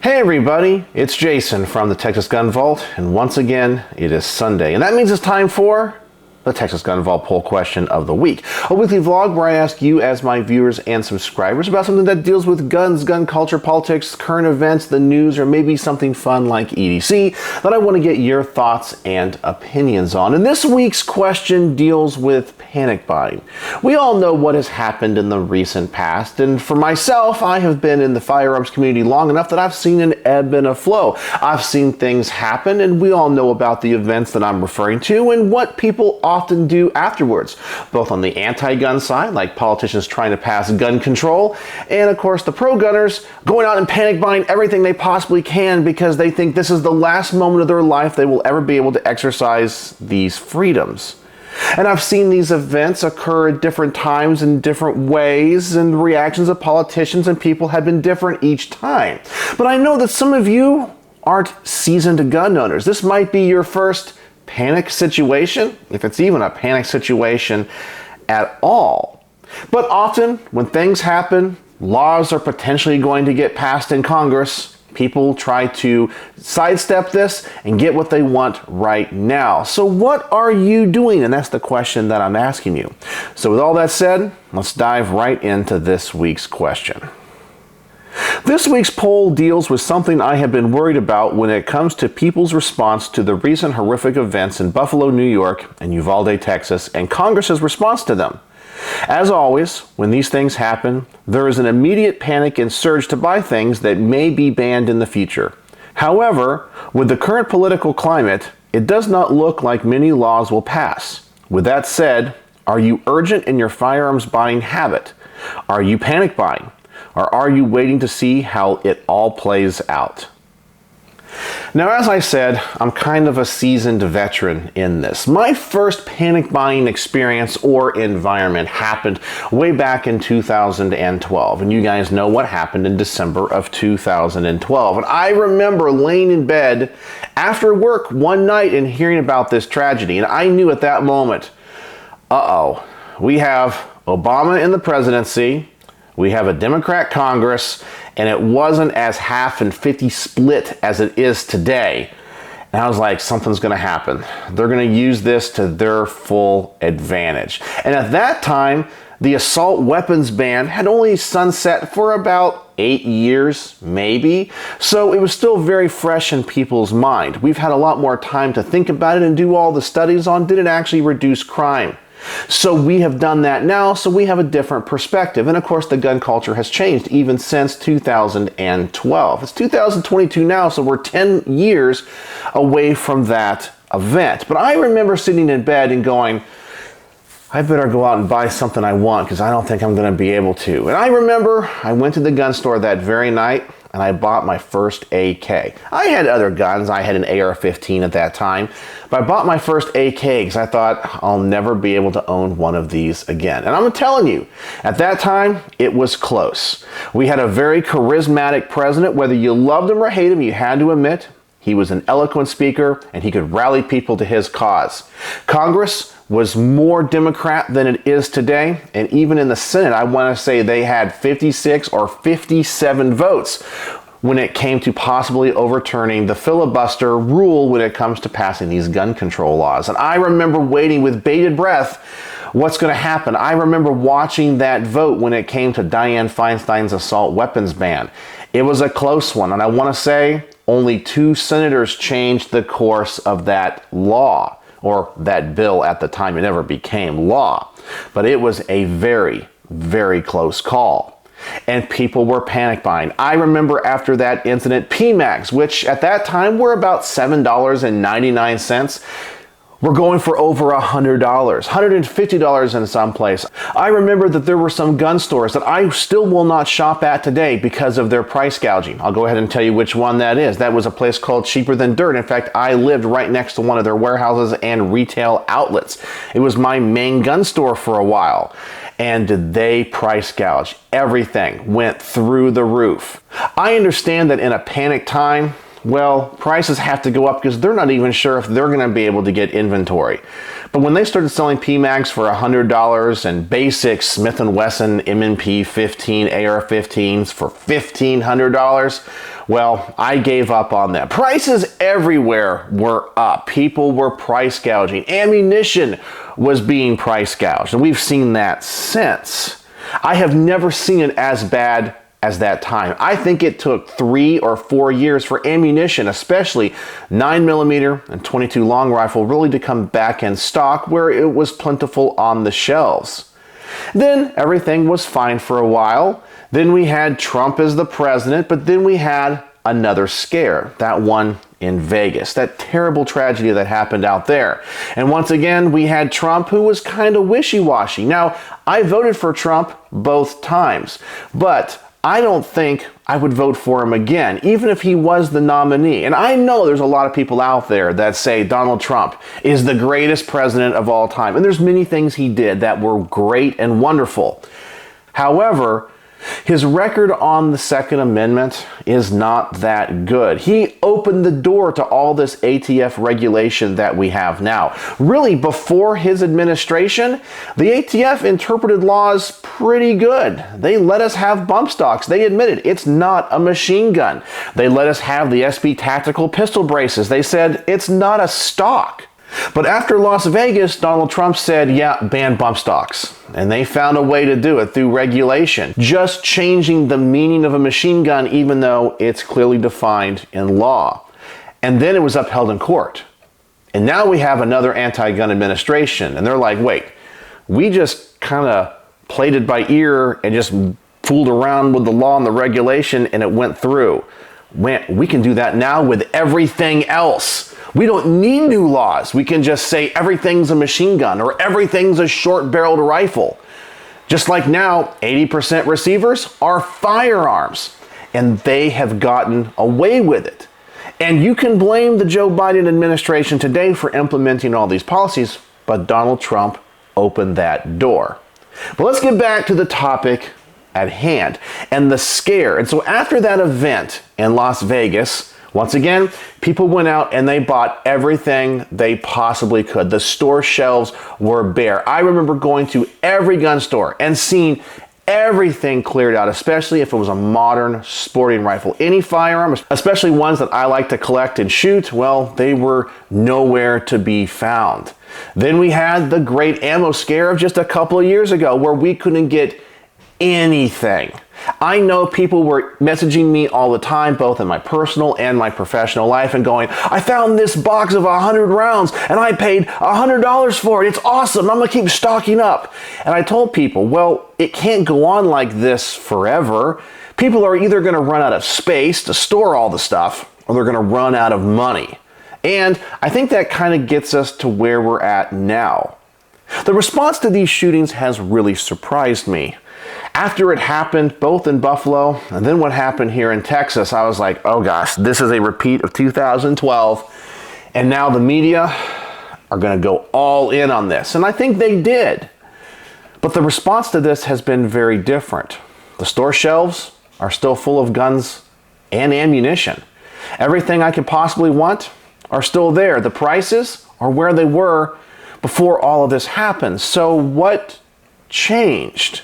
Hey everybody, it's Jason from the Texas Gun Vault, and once again, it is Sunday, and that means it's time for the Texas Gun Vault Poll Question of the Week, a weekly vlog where I ask you as my viewers and subscribers about something that deals with guns, gun culture, politics, current events, the news, or maybe something fun like EDC that I want to get your thoughts and opinions on. And this week's question deals with panic buying. We all know what has happened in the recent past, and for myself, I have been in the firearms community long enough that I've seen an ebb and a flow. I've seen things happen, and we all know about the events that I'm referring to and what people often do afterwards, both on the anti-gun side, like politicians trying to pass gun control, and of course the pro-gunners going out and panic buying everything they possibly can because they think this is the last moment of their life they will ever be able to exercise these freedoms. And I've seen these events occur at different times in different ways, and the reactions of politicians and people have been different each time. But I know that some of you aren't seasoned gun owners. This might be your first panic situation, if it's even a panic situation at all. But often when things happen, laws are potentially going to get passed in Congress, people try to sidestep this and get what they want right now. So what are you doing? And that's the question that I'm asking you. So with all that said, let's dive right into this week's question. This week's poll deals with something I have been worried about when it comes to people's response to the recent horrific events in Buffalo, New York, and Uvalde, Texas, and Congress's response to them. As always, when these things happen, there is an immediate panic and surge to buy things that may be banned in the future. However, with the current political climate, it does not look like many laws will pass. With that said, are you urgent in your firearms buying habit? Are you panic buying? Or are you waiting to see how it all plays out? Now, as I said, I'm kind of a seasoned veteran in this. My first panic buying experience or environment happened way back in 2012. And you guys know what happened in December of 2012. And I remember laying in bed after work one night and hearing about this tragedy. And I knew at that moment, we have Obama in the presidency. We have a Democrat Congress, and it wasn't as half and 50 split as it is today. And I was like, something's going to happen. They're going to use this to their full advantage. And at that time, the assault weapons ban had only sunset for about 8 years, maybe. So it was still very fresh in people's mind. We've had a lot more time to think about it and do all the studies on, did it actually reduce crime? So we have done that now, so we have a different perspective. And of course, the gun culture has changed even since 2012. It's 2022 now, so we're 10 years away from that event. But I remember sitting in bed and going, I better go out and buy something I want because I don't think I'm going to be able to. And I remember I went to the gun store that very night and I bought my first AK. I had other guns. I had an AR-15 at that time, but I bought my first AK because I thought I'll never be able to own one of these again. And I'm telling you, at that time, it was close. We had a very charismatic president. Whether you loved him or hated him, you had to admit, he was an eloquent speaker and he could rally people to his cause. Congress was more Democrat than it is today, and even in the Senate, I want to say they had 56 or 57 votes when it came to possibly overturning the filibuster rule when it comes to passing these gun control laws. And I remember waiting with bated breath what's going to happen. I remember watching that vote when it came to Dianne Feinstein's assault weapons ban. It was a close one, and I want to say only 2 senators changed the course of that law, or that bill at the time. It never became law, but it was a very, very close call. And people were panic buying. I remember after that incident, PMAGs, which at that time were about $7.99, were going for over $100, $150 in some place. I remember that there were some gun stores that I still will not shop at today because of their price gouging. I'll go ahead and tell you which one that is. That was a place called Cheaper Than Dirt. In fact, I lived right next to one of their warehouses and retail outlets. It was my main gun store for a while. And did they price gouge? Everything went through the roof. I understand that in a panic time, well, prices have to go up because they're not even sure if they're going to be able to get inventory. But when they started selling PMags for $100 and basic Smith & Wesson M&P 15 AR-15s for $1,500, well, I gave up on that. Prices everywhere were up. People were price gouging. Ammunition was being price gouged, and we've seen that since. I have never seen it as bad as that time. I think it took 3 or 4 years for ammunition, especially 9mm and 22 long rifle, really to come back in stock where it was plentiful on the shelves. Then everything was fine for a while. Then we had Trump as the president, but then we had another scare, that one in Vegas, that terrible tragedy that happened out there. And once again, we had Trump, who was kind of wishy-washy. Now, I voted for Trump both times, but I don't think I would vote for him again, even if he was the nominee. And I know there's a lot of people out there that say Donald Trump is the greatest president of all time. And there's many things he did that were great and wonderful. However, his record on the Second Amendment is not that good. He opened the door to all this ATF regulation that we have now. Really, before his administration, the ATF interpreted laws pretty good. They let us have bump stocks. They admitted it's not a machine gun. They let us have the SB tactical pistol braces. They said it's not a stock. But after Las Vegas, Donald Trump said, yeah, ban bump stocks. And they found a way to do it through regulation, just changing the meaning of a machine gun even though it's clearly defined in law. And then it was upheld in court. And now we have another anti-gun administration. And they're like, wait, we just kind of played it by ear and just fooled around with the law and the regulation and it went through. We can do that now with everything else. We don't need new laws. We can just say everything's a machine gun or everything's a short-barreled rifle. Just like now, 80% receivers are firearms, and they have gotten away with it. And you can blame the Joe Biden administration today for implementing all these policies, but Donald Trump opened that door. But let's get back to the topic at hand and the scare. And so after that event in Las Vegas, once again, people went out and they bought everything they possibly could. The store shelves were bare. I remember going to every gun store and seeing everything cleared out, especially if it was a modern sporting rifle. Any firearm, especially ones that I like to collect and shoot, well, they were nowhere to be found. Then we had the great ammo scare of just a couple of years ago where we couldn't get anything. I know people were messaging me all the time, both in my personal and my professional life, and going, I found this box of 100 rounds and I paid $100 for it. It's awesome. I'm going to keep stocking up. And I told people, well, it can't go on like this forever. People are either going to run out of space to store all the stuff or they're going to run out of money. And I think that kind of gets us to where we're at now. The response to these shootings has really surprised me. After it happened both in Buffalo and then what happened here in Texas, I was like, oh gosh, this is a repeat of 2012. And now the media are going to go all in on this. And I think they did. But the response to this has been very different. The store shelves are still full of guns and ammunition. Everything I could possibly want are still there. The prices are where they were before all of this happened. So what changed?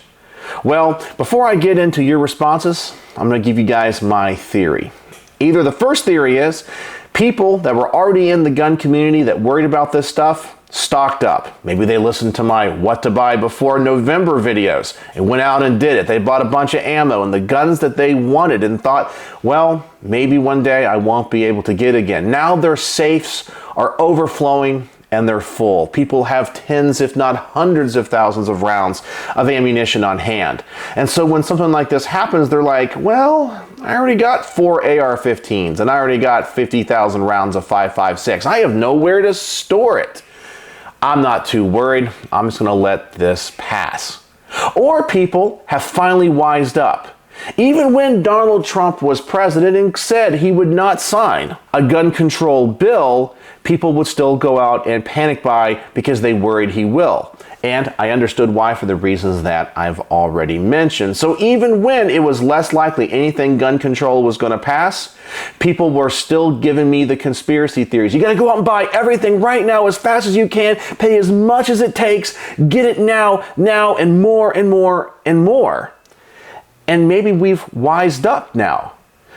Well, before I get into your responses, I'm going to give you guys my theory. Either the first theory is people that were already in the gun community that worried about this stuff stocked up. Maybe they listened to my what to buy before November videos and went out and did it. They bought a bunch of ammo and the guns that they wanted and thought, well, maybe one day I won't be able to get again. Now their safes are overflowing and they're full. People have tens, if not hundreds of thousands of rounds of ammunition on hand. And so when something like this happens, they're like, well, I already got 4 AR-15s and I already got 50,000 rounds of 5.56. I have nowhere to store it. I'm not too worried. I'm just gonna let this pass. Or people have finally wised up. Even when Donald Trump was president and said he would not sign a gun control bill, people would still go out and panic buy because they worried he will. And I understood why, for the reasons that I've already mentioned. So even when it was less likely anything gun control was going to pass, people were still giving me the conspiracy theories. You got to go out and buy everything right now as fast as you can, pay as much as it takes, get it now, and more and more and more. And maybe we've wised up now.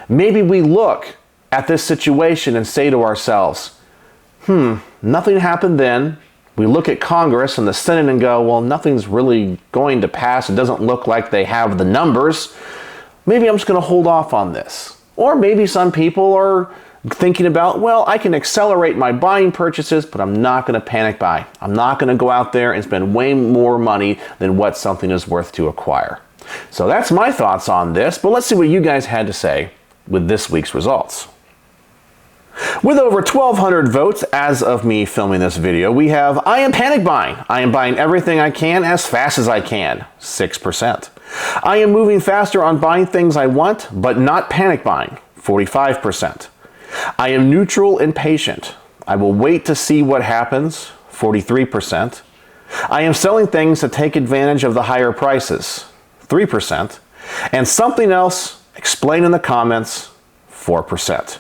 Maybe we look at this situation and say to ourselves, nothing happened then. We look at Congress and the Senate and go, well, nothing's really going to pass. It doesn't look like they have the numbers. Maybe I'm just going to hold off on this. Or maybe some people are thinking about, well, I can accelerate my buying purchases, but I'm not going to panic buy. I'm not going to go out there and spend way more money than what something is worth to acquire. So that's my thoughts on this, but let's see what you guys had to say with this week's results. With over 1,200 votes as of me filming this video, we have I am panic buying. I am buying everything I can as fast as I can, 6%. I am moving faster on buying things I want, but not panic buying, 45%. I am neutral and patient. I will wait to see what happens, 43%. I am selling things to take advantage of the higher prices, 3%. And something else, explain in the comments, 4%.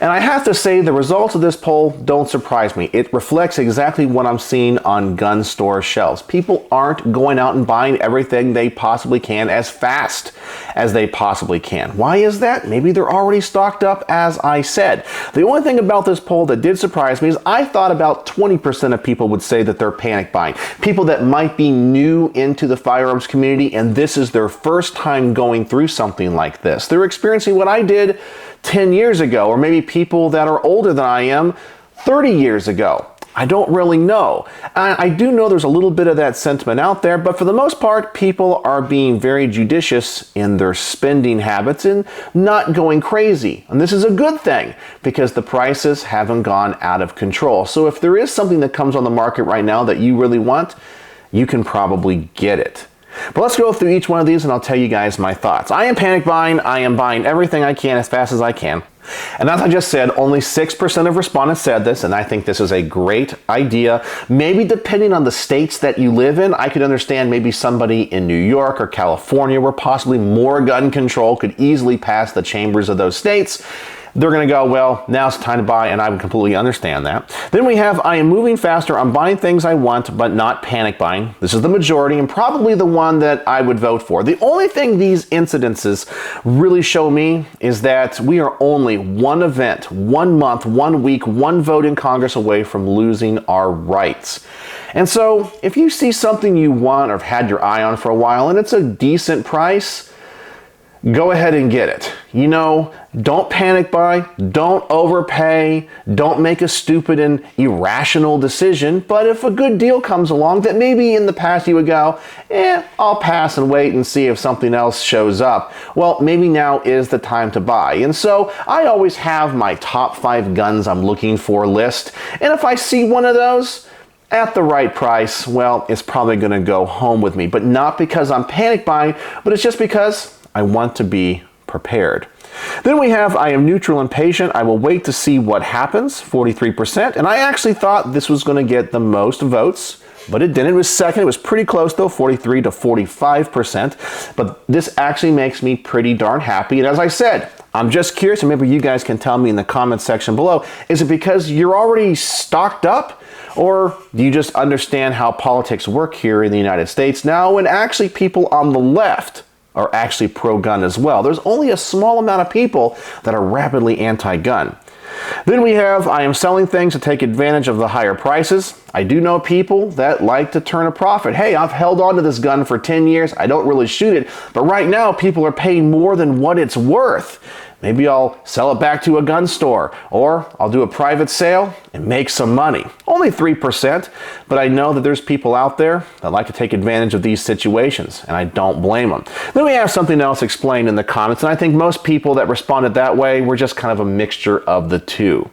And I have to say, the results of this poll don't surprise me. It reflects exactly what I'm seeing on gun store shelves. People aren't going out and buying everything they possibly can as fast as they possibly can. Why is that? Maybe they're already stocked up, as I said. The only thing about this poll that did surprise me is I thought about 20% of people would say that they're panic buying. People that might be new into the firearms community and this is their first time going through something like this. They're experiencing what I did 10 years ago, or maybe people that are older than I am 30 years ago. I don't really know. I do know there's a little bit of that sentiment out there, but for the most part, people are being very judicious in their spending habits and not going crazy. And this is a good thing because the prices haven't gone out of control. So if there is something that comes on the market right now that you really want, you can probably get it. But let's go through each one of these and I'll tell you guys my thoughts. I am panic buying. I am buying everything I can as fast as I can. And as I just said, only 6% of respondents said this, and I think this is a great idea. Maybe depending on the states that you live in, I could understand maybe somebody in New York or California where possibly more gun control could easily pass the chambers of those states. They're going to go, well, now's the time to buy, and I would completely understand that. Then we have, I am moving faster. I'm buying things I want, but not panic buying. This is the majority and probably the one that I would vote for. The only thing these incidences really show me is that we are only one event, 1 month, 1 week, 1 vote in Congress away from losing our rights. And so if you see something you want or have had your eye on for a while and it's a decent price, go ahead and get it. You know, don't panic buy, don't overpay, don't make a stupid and irrational decision. But if a good deal comes along that maybe in the past you would go, I'll pass and wait and see if something else shows up. Well, maybe now is the time to buy. And so I always have my top 5 guns I'm looking for list. And if I see one of those at the right price, well, it's probably going to go home with me. But not because I'm panic buying, but it's just because I want to be prepared. Then we have, I am neutral and patient. I will wait to see what happens, 43%. And I actually thought this was going to get the most votes, but it didn't. It was second. It was pretty close though, 43 to 45%. But this actually makes me pretty darn happy. And as I said, I'm just curious, and maybe you guys can tell me in the comments section below, is it because you're already stocked up? Or do you just understand how politics work here in the United States now when actually people on the left are actually pro-gun as well? There's only a small amount of people that are rapidly anti-gun. Then we have, I am selling things to take advantage of the higher prices. I do know people that like to turn a profit. Hey, I've held on to this gun for 10 years. I don't really shoot it, but right now people are paying more than what it's worth. Maybe I'll sell it back to a gun store, or I'll do a private sale and make some money. Only 3%, but I know that there's people out there that like to take advantage of these situations, and I don't blame them. Then we have something else explained in the comments, and I think most people that responded that way were just kind of a mixture of the two.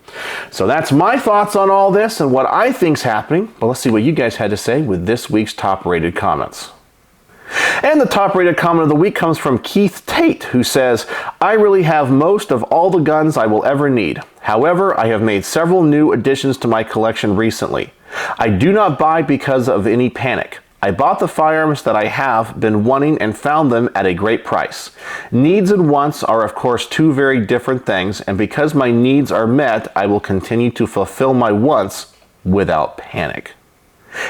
So that's my thoughts on all this and what I think's happening, but let's see what you guys had to say with this week's top-rated comments. And And the top rated comment of the week comes from Keith Tate, who says, I really have most of all the guns I will ever need. However, I have made several new additions to my collection recently. I do not buy because of any panic. I bought the firearms that I have been wanting and found them at a great price. Needs and wants are of course two very different things, and because my needs are met, I will continue to fulfill my wants without panic.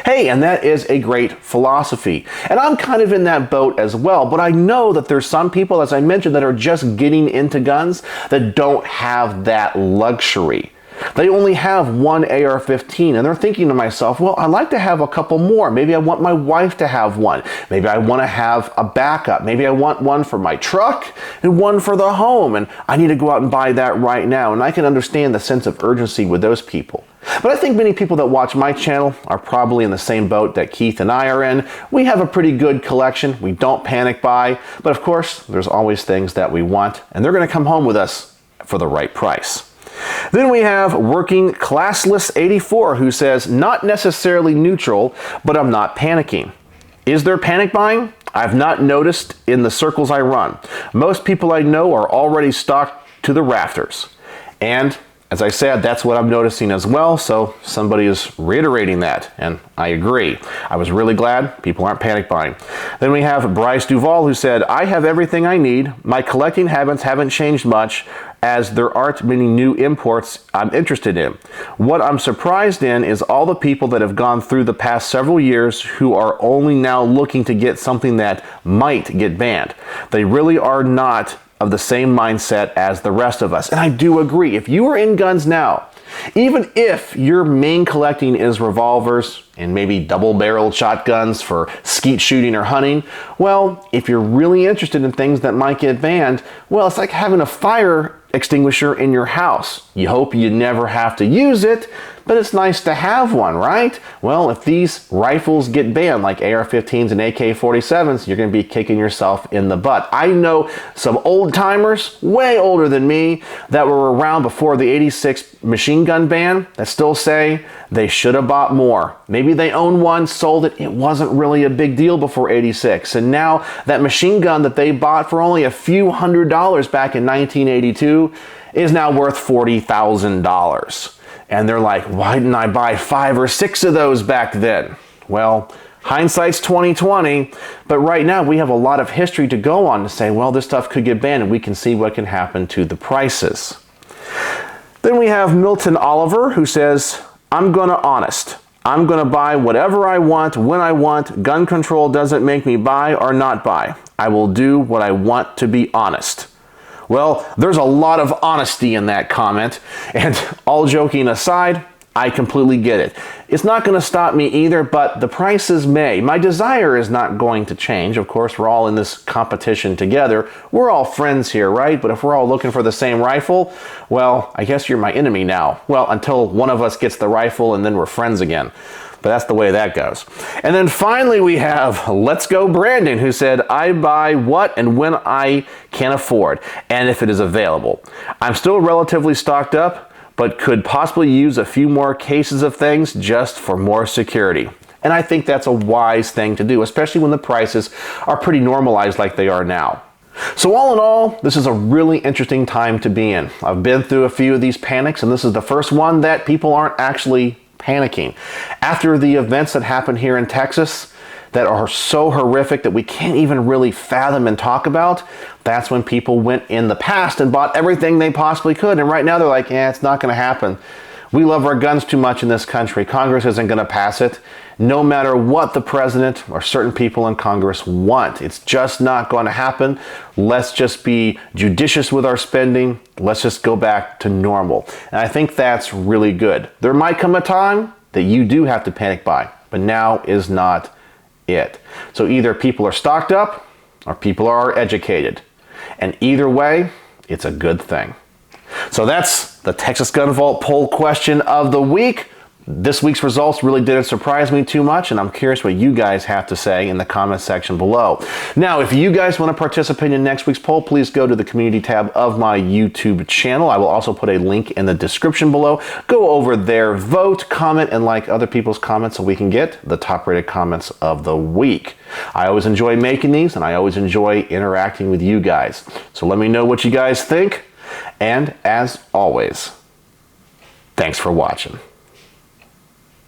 Hey, and that is a great philosophy. And I'm kind of in that boat as well, but I know that there's some people, as I mentioned, that are just getting into guns that don't have that luxury. They only have one AR-15, and they're thinking to myself, well, I'd like to have a couple more. Maybe I want my wife to have one. Maybe I want to have a backup. Maybe I want one for my truck and one for the home, and I need to go out and buy that right now. And I can understand the sense of urgency with those people. But I think many people that watch my channel are probably in the same boat that Keith and I are in. We have a pretty good collection. We don't panic buy, but of course, there's always things that we want, and they're going to come home with us for the right price. Then we have Working Classless 84, who says, not necessarily neutral, but I'm not panicking. Is there panic buying? I've not noticed in the circles I run. Most people I know are already stocked to the rafters. And as I said, that's what I'm noticing as well, so somebody is reiterating that, and I agree. I was really glad people aren't panic buying. Then we have Bryce Duval, who said, I have everything I need. My collecting habits haven't changed much, as there aren't many new imports I'm interested in. What I'm surprised in is all the people that have gone through the past several years who are only now looking to get something that might get banned. They really are not of the same mindset as the rest of us. And I do agree. If you are in guns now, even if your main collecting is revolvers and maybe double-barreled shotguns for skeet shooting or hunting, well, if you're really interested in things that might get banned, well, it's like having a fire extinguisher in your house. You hope you never have to use it, but it's nice to have one, right? Well, if these rifles get banned, like AR-15s and AK-47s, you're going to be kicking yourself in the butt. I know some old timers, way older than me, that were around before the '86 machine gun ban that still say they should have bought more. Maybe they own one, sold it, it wasn't really a big deal before '86. And now that machine gun that they bought for only a few $100s back in 1982 is now worth $40,000. And they're like, why didn't I buy 5 or 6 of those back then? Well, hindsight's 2020, but right now we have a lot of history to go on to say, well, this stuff could get banned, and we can see what can happen to the prices. Then we have Milton Oliver, who says, I'm gonna honest. I'm gonna buy whatever I want, when I want. Gun control doesn't make me buy or not buy. I will do what I want, to be honest. Well, there's a lot of honesty in that comment, and all joking aside, I completely get it. It's not going to stop me either, but the prices may. My desire is not going to change. Of course, we're all in this competition together. We're all friends here, right? But if we're all looking for the same rifle, well, I guess you're my enemy now. Well, until one of us gets the rifle and then we're friends again. But that's the way that goes. And then finally we have Let's Go Brandon, who said, I buy what and when I can afford, and if it is available. I'm still relatively stocked up, but could possibly use a few more cases of things just for more security. And I think that's a wise thing to do, especially when the prices are pretty normalized like they are now. So all in all, this is a really interesting time to be in. I've been through a few of these panics, and this is the first one that people aren't actually panicking. After the events that happened here in Texas that are so horrific that we can't even really fathom and talk about, that's when people went in the past and bought everything they possibly could. And right now they're like, yeah, it's not going to happen. We love our guns too much in this country. Congress isn't going to pass it, no matter what the president or certain people in Congress want. It's just not going to happen. Let's just be judicious with our spending. Let's just go back to normal. And I think that's really good. There might come a time that you do have to panic buy, but now is not it. So either people are stocked up or people are educated. And either way, it's a good thing. So that's the Texas Gun Vault poll question of the week. This week's results really didn't surprise me too much, and I'm curious what you guys have to say in the comment section below. Now, if you guys want to participate in next week's poll, please go to the community tab of my YouTube channel. I will also put a link in the description below. Go over there, vote, comment, and like other people's comments so we can get the top rated comments of the week. I always enjoy making these, and I always enjoy interacting with you guys. So let me know what you guys think, and as always, thanks for watching.